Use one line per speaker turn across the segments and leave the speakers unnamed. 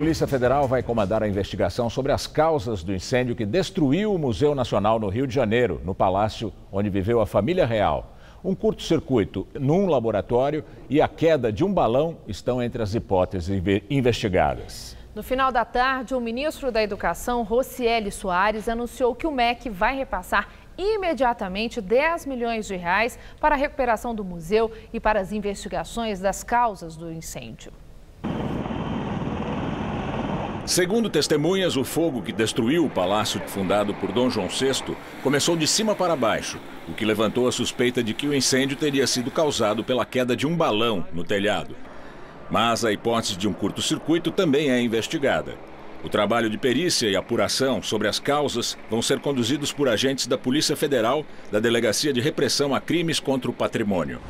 A Polícia Federal vai comandar a investigação sobre as causas do incêndio que destruiu o Museu Nacional no Rio de Janeiro, no palácio onde viveu a família real. Um curto-circuito num laboratório e a queda de um balão estão entre as hipóteses investigadas.
No final da tarde, o ministro da Educação, Rocieli Soares, anunciou que o MEC vai repassar imediatamente 10 milhões de reais para a recuperação do museu e para as investigações das causas do incêndio.
Segundo testemunhas, o fogo que destruiu o palácio fundado por Dom João VI começou de cima para baixo, o que levantou a suspeita de que o incêndio teria sido causado pela queda de um balão no telhado. Mas a hipótese de um curto-circuito também é investigada. O trabalho de perícia e apuração sobre as causas vão ser conduzidos por agentes da Polícia Federal, da Delegacia de Repressão a Crimes contra o Patrimônio.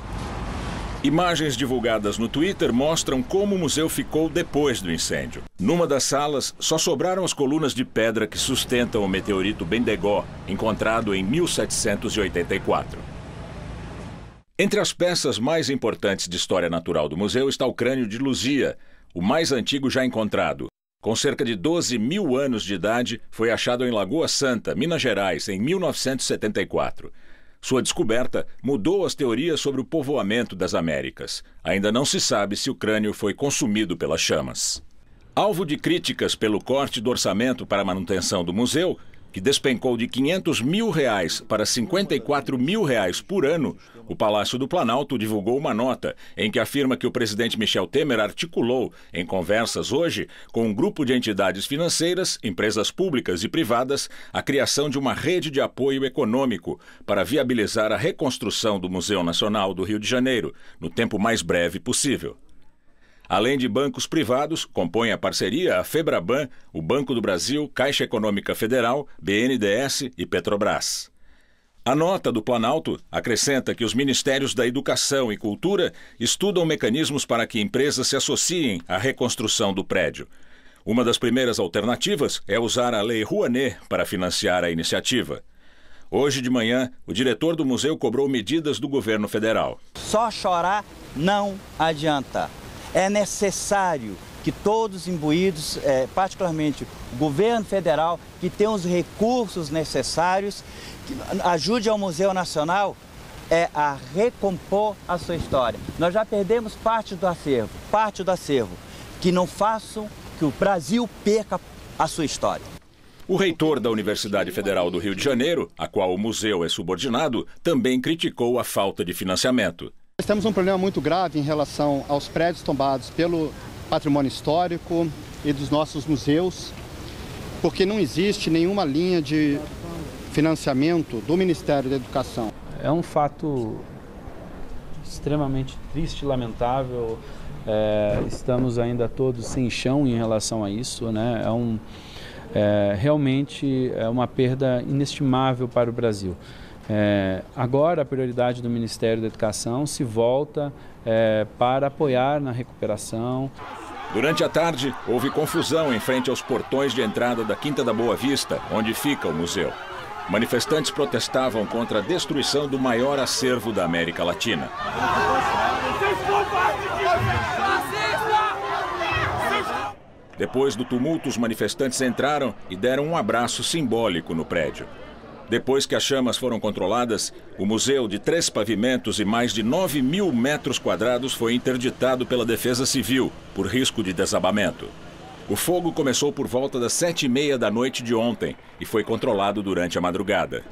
Imagens divulgadas no Twitter mostram como o museu ficou depois do incêndio. Numa das salas, só sobraram as colunas de pedra que sustentam o meteorito Bendegó, encontrado em 1784. Entre as peças mais importantes de história natural do museu está o crânio de Luzia, o mais antigo já encontrado. Com cerca de 12 mil anos de idade, foi achado em Lagoa Santa, Minas Gerais, em 1974. Sua descoberta mudou as teorias sobre o povoamento das Américas. Ainda não se sabe se o crânio foi consumido pelas chamas. Alvo de críticas pelo corte do orçamento para a manutenção do museu, que despencou de R$500 mil para R$54 mil por ano, o Palácio do Planalto divulgou uma nota em que afirma que o presidente Michel Temer articulou, em conversas hoje, com um grupo de entidades financeiras, empresas públicas e privadas, a criação de uma rede de apoio econômico para viabilizar a reconstrução do Museu Nacional do Rio de Janeiro, no tempo mais breve possível. Além de bancos privados, compõe a parceria a Febraban, o Banco do Brasil, Caixa Econômica Federal, BNDES e Petrobras. A nota do Planalto acrescenta que os Ministérios da Educação e Cultura estudam mecanismos para que empresas se associem à reconstrução do prédio. Uma das primeiras alternativas é usar a Lei Rouanet para financiar a iniciativa. Hoje de manhã, o diretor do museu cobrou medidas do governo federal.
Só chorar não adianta. É necessário que todos os imbuídos, particularmente o governo federal, que tenha os recursos necessários, que ajude ao Museu Nacional a recompor a sua história. Nós já perdemos parte do acervo, que não façam que o Brasil perca a sua história.
O reitor da Universidade Federal do Rio de Janeiro, a qual o museu é subordinado, também criticou a falta de financiamento.
Nós temos um problema muito grave em relação aos prédios tombados pelo patrimônio histórico e dos nossos museus, porque não existe nenhuma linha de financiamento do Ministério da Educação.
É um fato extremamente triste e lamentável. Estamos ainda todos sem chão em relação a isso, né? Realmente é uma perda inestimável para o Brasil. Agora a prioridade do Ministério da Educação se volta para apoiar na recuperação.
Durante a tarde, houve confusão em frente aos portões de entrada da Quinta da Boa Vista, onde fica o museu. Manifestantes protestavam contra a destruição do maior acervo da América Latina. Depois do tumulto, os manifestantes entraram e deram um abraço simbólico no prédio. Depois que as chamas foram controladas, o museu, de 3 pavimentos e mais de 9 mil metros quadrados, foi interditado pela Defesa Civil por risco de desabamento. O fogo começou por volta das 7h30 da noite de ontem e foi controlado durante a madrugada.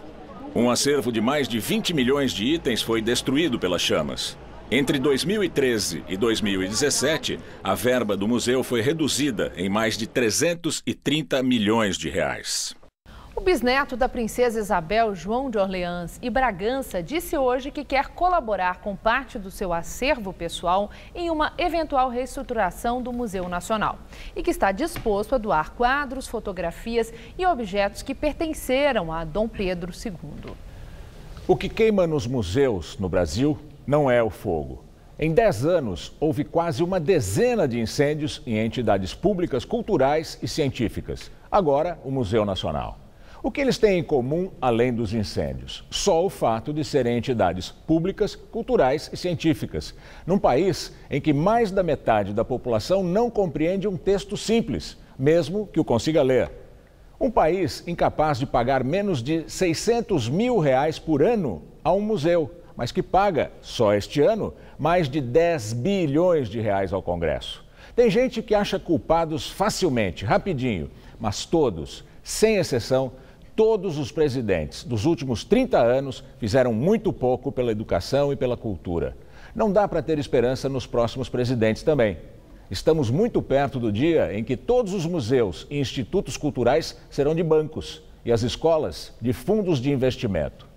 Um acervo de mais de 20 milhões de itens foi destruído pelas chamas. Entre 2013 e 2017, a verba do museu foi reduzida em mais de 330 milhões de reais.
O bisneto da princesa Isabel, João de Orleans e Bragança, disse hoje que quer colaborar com parte do seu acervo pessoal em uma eventual reestruturação do Museu Nacional e que está disposto a doar quadros, fotografias e objetos que pertenceram a Dom Pedro II.
O que queima nos museus no Brasil não é o fogo. Em 10 anos, houve quase uma dezena de incêndios em entidades públicas, culturais e científicas. Agora, o Museu Nacional. O que eles têm em comum, além dos incêndios? Só o fato de serem entidades públicas, culturais e científicas, num país em que mais da metade da população não compreende um texto simples, mesmo que o consiga ler. Um país incapaz de pagar menos de R$600 mil por ano a um museu, mas que paga, só este ano, mais de R$10 bilhões ao Congresso. Tem gente que acha culpados facilmente, rapidinho, mas todos, sem exceção, todos os presidentes dos últimos 30 anos fizeram muito pouco pela educação e pela cultura. Não dá para ter esperança nos próximos presidentes também. Estamos muito perto do dia em que todos os museus e institutos culturais serão de bancos e as escolas de fundos de investimento.